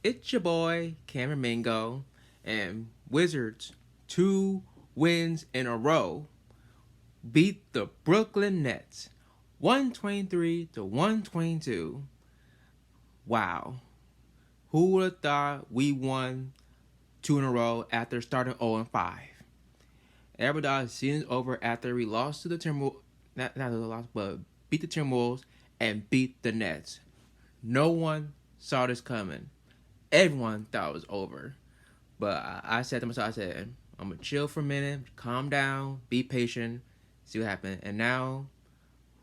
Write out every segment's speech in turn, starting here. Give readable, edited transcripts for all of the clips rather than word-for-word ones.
It's your boy, Cameron Mingo, and Wizards, 2 wins in a row, beat the Brooklyn Nets 123 to 122. Wow. Who would have thought we won 2 in a row after starting 0-5? Everybody thought the season's over after we lost to the Timberwolves, not the loss, but beat the Timberwolves and beat the Nets. No one saw this coming. Everyone thought it was over. But I said to myself, I'm gonna chill for a minute, calm down, be patient, see what happens. And now,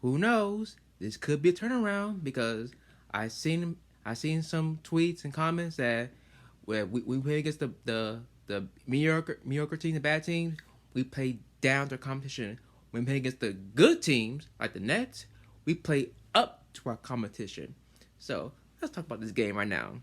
who knows? This could be a turnaround because I seen some tweets and comments that where we play against the mediocre teams, the bad teams, we play down to competition. When we play against the good teams like the Nets, we play up to our competition. So let's talk about this game right now.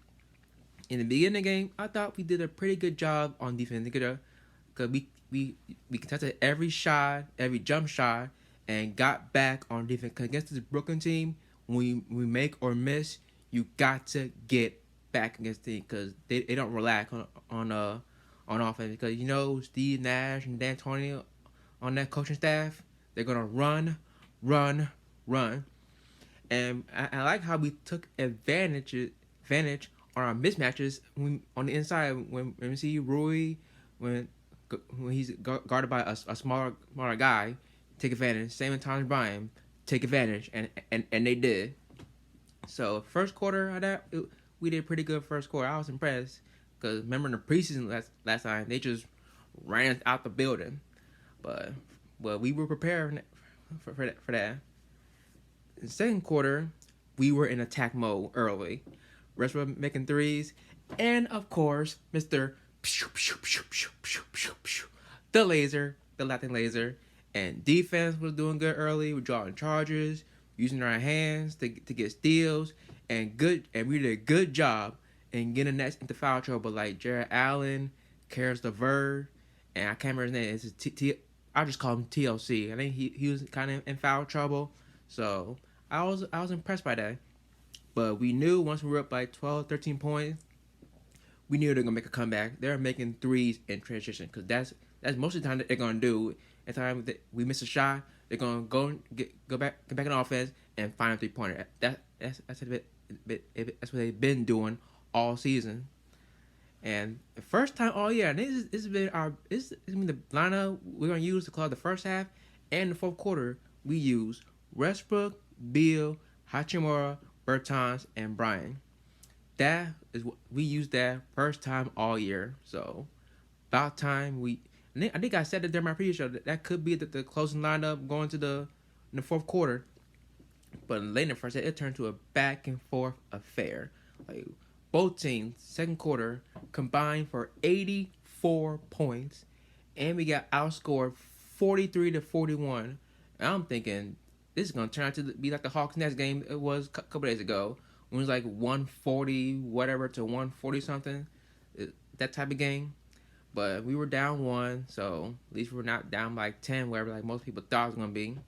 In the beginning of the game, I thought we did a pretty good job on defense because we contested every shot, every jump shot, and got back on defense. Cause against this Brooklyn team, when we make or miss, you got to get back against the team because they don't relax on offense because Steve Nash and D'Antoni on that coaching staff, they're gonna run, run, and I like how we took advantage on our mismatches on the inside when we see Rui when he's guarded by a smaller guy, take advantage. Same with Thomas Bryan, take advantage, and they did. So first quarter of that, we did pretty good first quarter. I was impressed because remember in the preseason last time they just ran out the building, but we were prepared for that. In the second quarter, we were in attack mode early. Westbrook making threes, and of course, Mister the laser, the Latin laser, and defense was doing good early. We're drawing charges, using our hands to get steals, and we did a good job in getting Nets into foul trouble like Jared Allen, Karis LeVert, and I can't remember his name. I just call him TLC. I think he was kind of in foul trouble, so I was impressed by that. But we knew once we were up by 12, 13 points, we knew they were going to make a comeback. They're making threes in transition because that's most of the time that they're going to do. Every time that we miss a shot, they're going to go back in offense and find a three-pointer. That's what they've been doing all season. And the first time all year, this has been the lineup we're going to use to close the first half and the fourth quarter. We use Westbrook, Beal, Hachimura, Bertans, and Bryan. That is what we used that first time all year. So about time I think I said it during my previous show that could be the closing lineup going to in the fourth quarter. But late in the first, it turned to a back and forth affair. Like both teams, second quarter combined for 84 points, and we got outscored 43-41. And I'm thinking this is gonna turn out to be like the Hawks Nets game it was a couple days ago. When it was like 140 whatever to 140 something, that type of game. But we were down one, so at least we're not down by like 10, whatever like most people thought it was gonna be.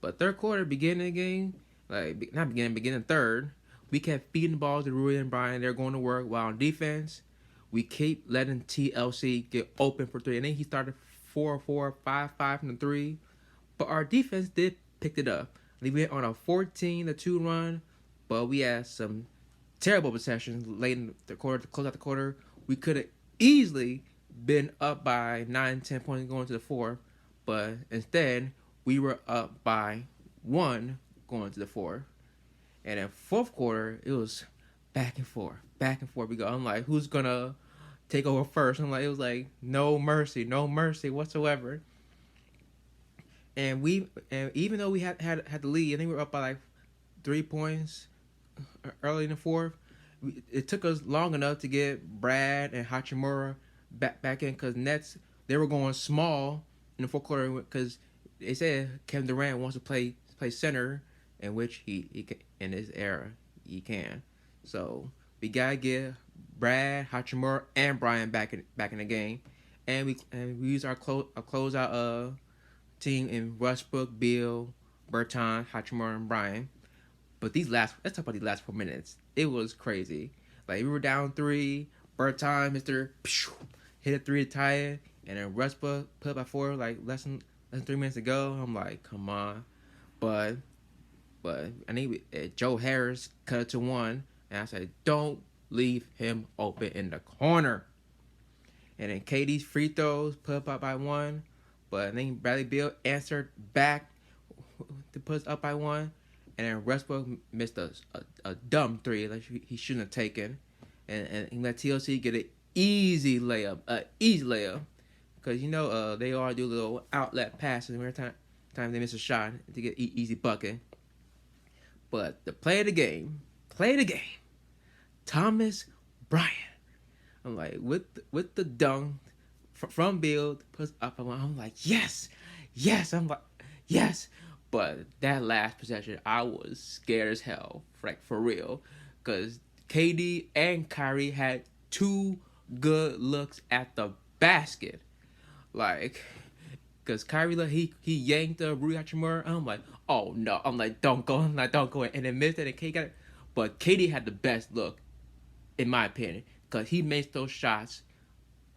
But third quarter, beginning of the game, like not beginning third, we kept feeding the ball to Rui and Bryan. They're going to work. While on defense, we keep letting TLC get open for three. And then he started 4-4, 5-5 from the three. But our defense did pick it up. We went on a 14-2 run, but we had some terrible possessions late in the quarter to close out the quarter. We could have easily been up by 9-10 points going to the fourth, but instead we were up by 1 going to the fourth. And in fourth quarter, it was back and forth. We go. I'm like, who's gonna take over first? It was like no mercy whatsoever. And even though we had the lead, I think we were up by like 3 points early in the fourth. It took us long enough to get Brad and Hachimura back in because Nets they were going small in the fourth quarter because they said Kevin Durant wants to play center, in which he can, in this era he can. So we gotta get Brad, Hachimura, and Bryan back in the game, and we use our closeout team in Westbrook, Beal, Bertans, Hachimura, and Bryan. But let's talk about these last 4 minutes. It was crazy. Like we were down 3, Bertan, Mister hit a 3 to tie it, and then Westbrook put up by 4 like less than 3 minutes to go. I'm like, come on, but I need Joe Harris cut it to 1, and I said, don't leave him open in the corner. And then KD's free throws put up by 1, but then Bradley Beal answered back to put us up by 1, and then Westbrook missed a dumb 3 that he shouldn't have taken, and he let TLC get an easy layup, because they all do little outlet passes every time they miss a shot to get easy bucket. But the play of the game, Thomas Bryant. I'm like, with the dunk from Beal puts up, I'm like, yes. I'm like, yes. But that last possession, I was scared as hell, for real, because KD and Kyrie had 2 good looks at the basket, like, because Kyrie he yanked Rui Hachimura. I'm like, oh no, don't go, and then missed it, and KD got it, but KD had the best look, in my opinion, because he makes those shots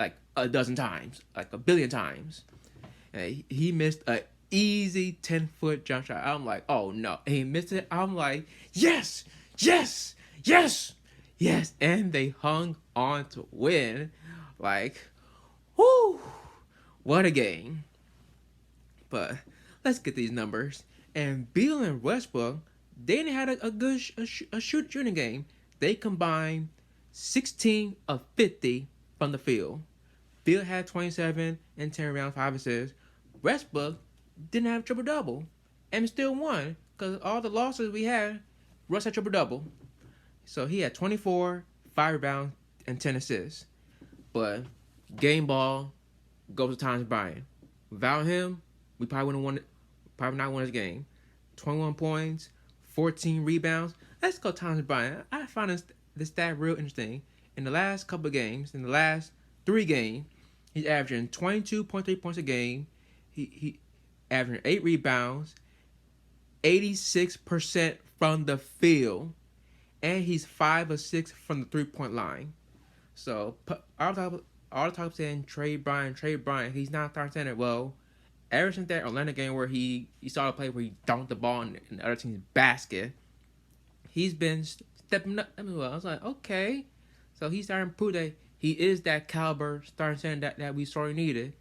like a dozen times, like a billion times. And he missed a easy 10-foot jump shot. I'm like, oh no. And he missed it. I'm like, yes. And they hung on to win. Like, whoo, what a game. But let's get these numbers. And Beal and Westbrook, they didn't have a good shooting game. They combined 16 of 50 from the field. Beal had 27 and 10 rebounds, 5 assists. Westbrook didn't have triple-double and still won, because all the losses we had, Russ had triple-double. So he had 24, 5 rebounds, and 10 assists. But game ball goes to Thomas Bryant. Without him, we probably not won this game. 21 points, 14 rebounds. Let's go Thomas Bryant. I found this stat real interesting. In the last couple of games, in the last 3 games, he's averaging 22.3 points a game. He averaging 8 rebounds, 86% from the field, and he's 5 of 6 from the 3-point line. So all the talk saying trade Bryant, he's not starting center. Well, ever since that Orlando game where he saw a play where he dunked the ball in the other team's basket, he's been stepping up. I was like, okay, so he's starting to prove that he is that caliber starting center that we sorely needed.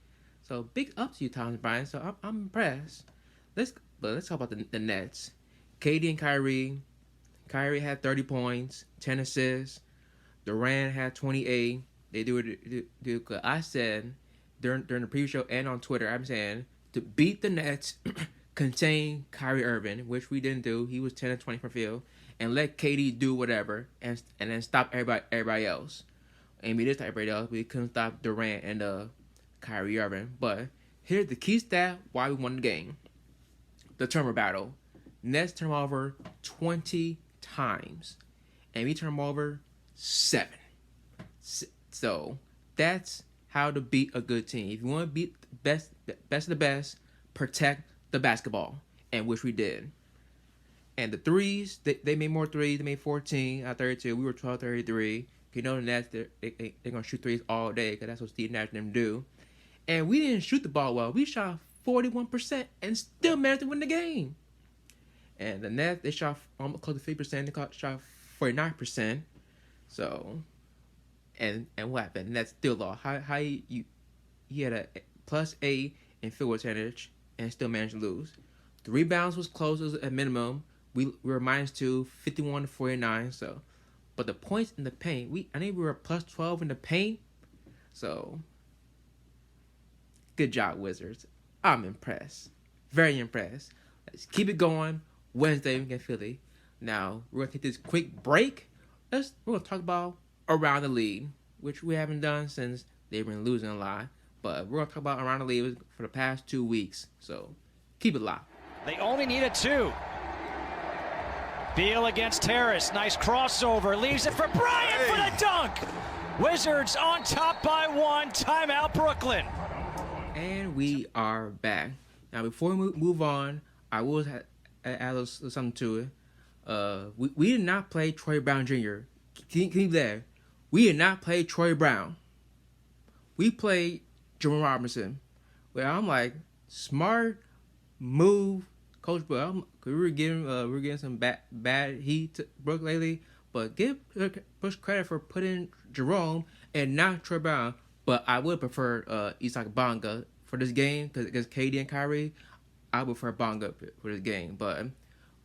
So big up to you, Thomas Bryant. So I'm impressed. Let's talk about the Nets. KD and Kyrie. Kyrie had 30 points, 10 assists. Durant had 28. They do. I said during the preview show and on Twitter, I'm saying to beat the Nets, contain Kyrie Irving, which we didn't do. He was 10 and 20 from field, and let KD do whatever, and then stop everybody else. And we did stop everybody else. We couldn't stop Durant and Kyrie Irving. But here's the key stat why we won the game. The turnover battle. Nets turn over 20 times, and we turn over 7. So that's how to beat a good team. If you want to beat the best of the best, protect the basketball, and which we did. And the threes, they made more threes. They made 14 out of 32. We were 12-33. You know the Nets, they're going to shoot threes all day, because that's what Steve Nash and them do. And we didn't shoot the ball well. We shot 41% and still managed to win the game. And the Nets, they shot almost close to 50%. They shot 49%. So, and what happened? The Nets still lost. How you had a +8 in field goal percentage and still managed to lose. The rebounds was close at minimum. We were -2, 51-49. So, but the points in the paint, I think we were +12 in the paint. So, good job, Wizards. I'm impressed. Very impressed. Let's keep it going. Wednesday, we get Philly. Now, we're going to take this quick break. We're going to talk about around the league, which we haven't done since they've been losing a lot. But we're going to talk about around the league for the past 2 weeks. So, keep it locked. They only need a 2. Beal against Harris. Nice crossover. Leaves it for Bryant for the dunk. Wizards on top by 1. Timeout, Brooklyn. And we are back. Now, before we move on, I will add something to it. We did not play Troy Brown Jr. Can you that? We did not play Troy Brown. We played Jerome Robinson. Where I'm like, smart move, Coach Brooks. We were getting some bad heat to Brooks lately, but give Brooks credit for putting Jerome and not Troy Brown. But I would prefer Isaac Bonga for this game because against KD and Kyrie, I would prefer Bonga for this game. But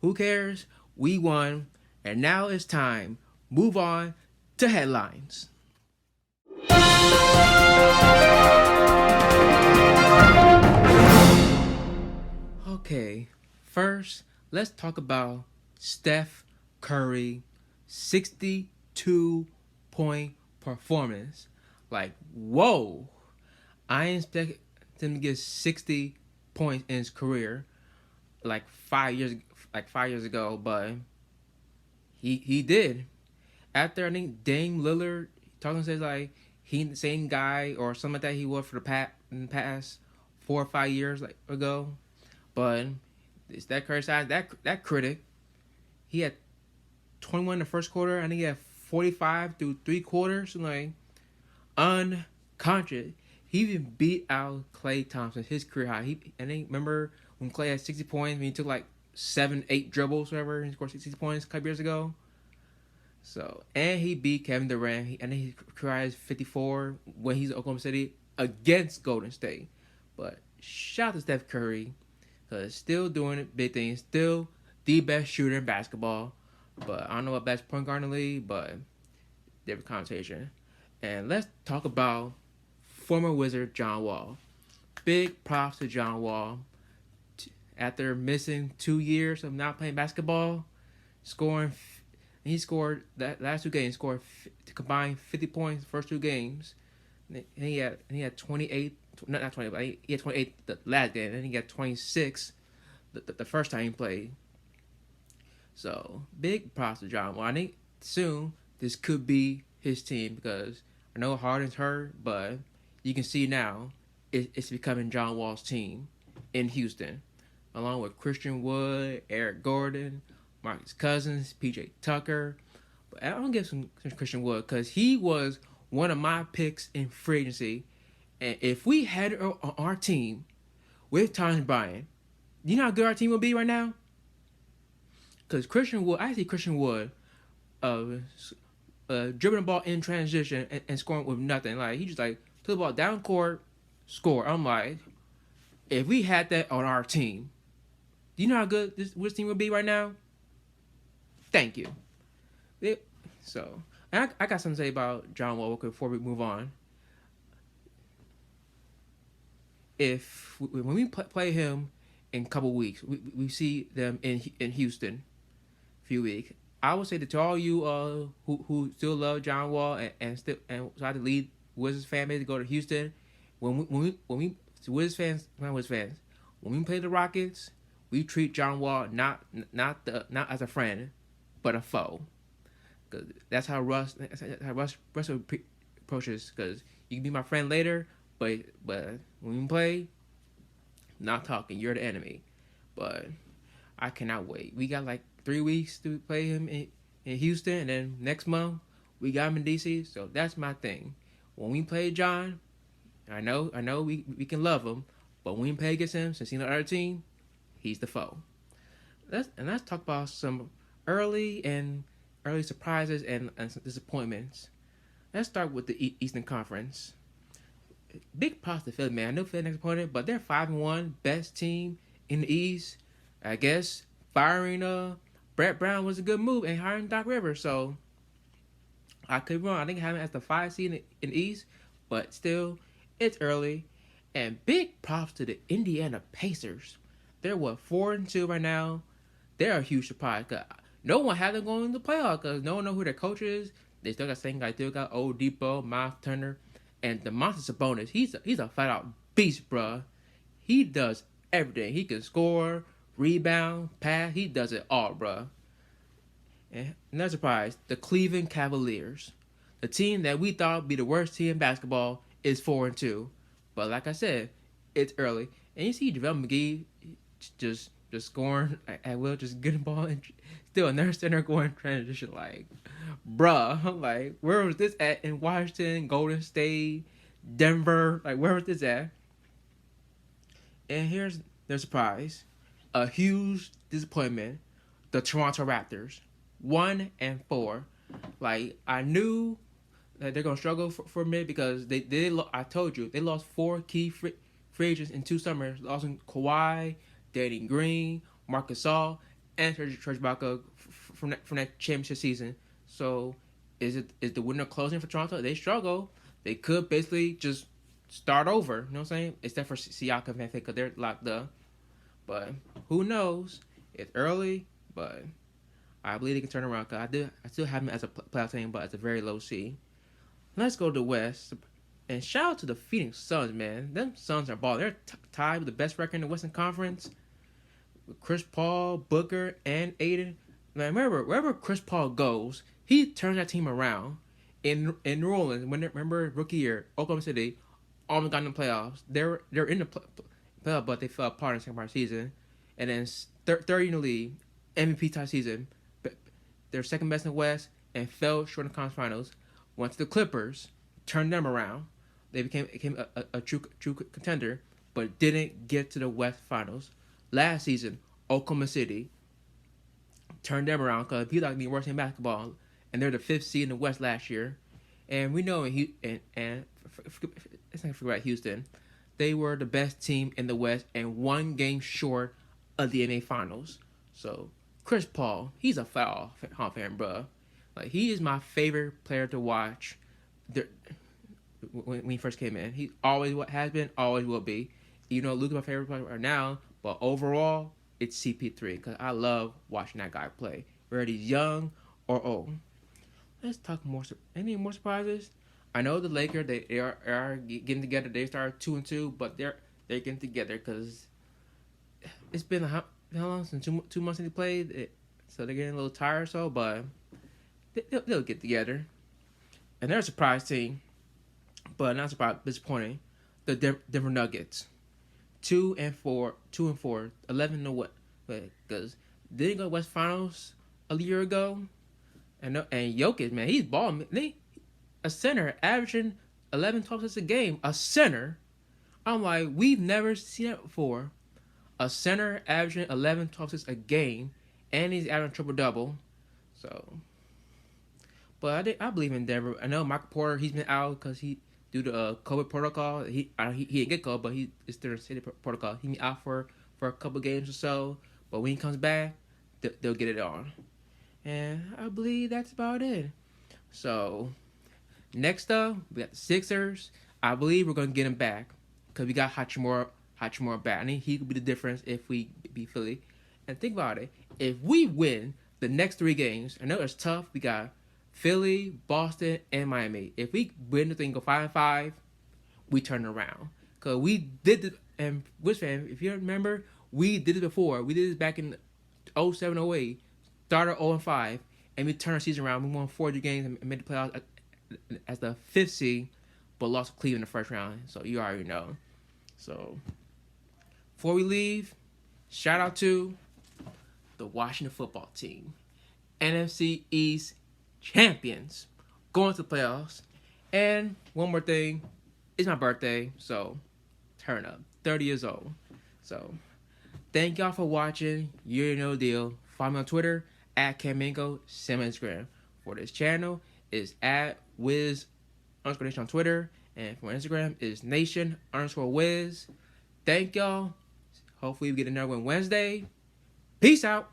who cares? We won, and now it's time. Move on to headlines. Okay, first, let's talk about Steph Curry 62-point performance. Like, whoa. I didn't expect him to get 60 points in his career like 5 years ago, but he did. After I think Dame Lillard talking says like he the same guy or something like that he was for in the past 4 or 5 years ago. But it's that Curry side, that critic. He had 21 in the first quarter. I think he had 45 through 3 quarters. Like, unconscious. He even beat out Klay Thompson, his career high. I think, remember when Klay had 60 points, when he took like 7-8 dribbles, whatever, he scored 60 points a couple years ago. So, and he beat Kevin Durant. I think his career high is 54 when he's in Oklahoma City against Golden State. But shout out to Steph Curry. Because still doing it, big things. Still the best shooter in basketball. But I don't know what best point guard in the league, but different conversation. And let's talk about former Wizard John Wall. Big props to John Wall. After missing 2 years of not playing basketball, he scored that last 2 games, scored combined 50 points first 2 games. And he had 28. Not 20, but he had 28 the last game, and he got 26 the first time he played. So, big props to John Wall. I think soon this could be his team because I know Harden's hurt, but you can see now it's becoming John Wall's team in Houston, along with Christian Wood, Eric Gordon, Marcus Cousins, PJ Tucker. But I don't give some Christian Wood because he was one of my picks in free agency. And if we had our team with Thomas Bryant, you know how good our team will be right now? Because I see Christian Wood dribbling the ball in transition and scoring with nothing. Like, he just like took the ball down court, score. I'm like, if we had that on our team, do you know how good this team would be right now? Thank you. So, and I got something to say about John Wall before we move on. When we play him in a couple weeks, we see them in Houston, a few weeks. I would say that to all you who still love John Wall and try to lead Wizards fan base to go to Houston, when we Wizards fans, not Wizards fans, when we play the Rockets, we treat John Wall not as a friend, but a foe. Cause that's how Russ approaches. Because you can be my friend later. But when we play, not talking. You're the enemy. But I cannot wait. We got like 3 weeks to play him in Houston, and then next month we got him in DC. So that's my thing. When we play John, I know we can love him, but when we play against him, since he's on our team, he's the foe. Let's talk about some early surprises and some disappointments. Let's start with the Eastern Conference. Big props to Philly, man. I know Philly next opponent, but they're 5-1, best team in the East. I guess firing Brett Brown was a good move and hiring Doc Rivers. So I could be wrong. I think having as the 5 seed in the East, but still, it's early. And big props to the Indiana Pacers. They're 4-2 right now. They're a huge surprise. No one had them going in the playoffs because no one knows who their coach is. They still got same guy. Still got Oladipo, Miles Turner. And Domantas Sabonis, he's a flat out beast, bruh. He does everything. He can score, rebound, pass. He does it all, bruh. And not surprised, the Cleveland Cavaliers, the team that we thought would be the worst team in basketball, is 4-2. But like I said, it's early, and you see JaVale McGee just just scoring at will, just getting ball and still another center going transition. Like, bruh, like where was this at in Washington, Golden State, Denver? Like where was this at? And here's the surprise, a huge disappointment: the Toronto Raptors, 1-4. Like I knew that they're gonna struggle for a minute because I told you they lost 4 key free agents in 2 summers, losing Kawhi, Danny Green, Marcus Gasol, and Serge Ibaka from that championship season. So is the window closing for Toronto? They struggle. They could basically just start over. You know what I'm saying? Except for Siakam and because they're locked up. But who knows? It's early, but I believe they can turn around. Cause I still have them as a playoff team, but it's a very low seed. Let's go to the West. And shout out to the Phoenix Suns, man. Them Suns are balling. They're tied with the best record in the Western Conference. With Chris Paul, Booker, and Aiden. Man, remember, wherever Chris Paul goes, he turns that team around. In New Orleans, remember rookie year, Oklahoma City almost got in the playoffs. They're in the playoff, but they fell apart in the second part of the season. And then third in the league, MVP type season. They're second best in the West and fell short in the conference finals. Went to the Clippers, turned them around. They became a true contender, but didn't get to the West Finals. Last season, Oklahoma City turned them around because he like the worst in basketball, and they're the 5th seed in the West last year. And we know let's not forget about Houston, they were the best team in the West and 1 game short of the NBA Finals. So Chris Paul, he's a foul fan, bro. Like he is my favorite player to watch. When he first came in, he always has been, always will be. You know, Luka's my favorite player right now, but overall, it's CP3 because I love watching that guy play, whether he's young or old. Let's talk more. Any more surprises? I know the Lakers they are getting together. They started 2-2, but they're getting together because it's been how long since 2 months since they played, so they're getting a little tired or so. But they'll get together, and they're a surprise team. But not surprised, disappointing. The Denver Nuggets, 2-4, 11 what? Because they didn't go to West Finals a year ago, and Jokic, man, he's balling. A center averaging 11, 12 assists a game. A center, I'm like, we've never seen that before. A center averaging 11, 12 assists a game, and he's averaging triple double. So, but I believe in Denver. I know Michael Porter, he's been out because due to COVID protocol, he didn't get COVID, but he is still in city protocol. He been out for a couple games or so, but when he comes back, they'll get it on. And I believe that's about it. So, next up, we got the Sixers. I believe we're going to get him back because we got Hachimura back. I think he could be the difference if we beat Philly. And think about it. If we win the next 3 games, I know it's tough. We got Philly, Boston, and Miami. If we win the thing, go 5-5, we turn around. Because we did this, and Wiz fan, if you remember, we did it before. We did this back in 07-08. Started 0-5, and we turned our season around. We won 40 games and made the playoffs as the 5th seed, but lost to Cleveland in the first round. So you already know. So before we leave, shout out to the Washington football team, NFC East champions, going to the playoffs. And one more thing, it's my birthday, so turn up, 30 years old. So thank y'all for watching. You already know the deal. Follow me on Twitter at Camingo, same on Instagram. For this channel is at Wiz_Nation on Twitter, and for Instagram is Nation_Wiz. Thank y'all. Hopefully we get another one Wednesday. Peace out.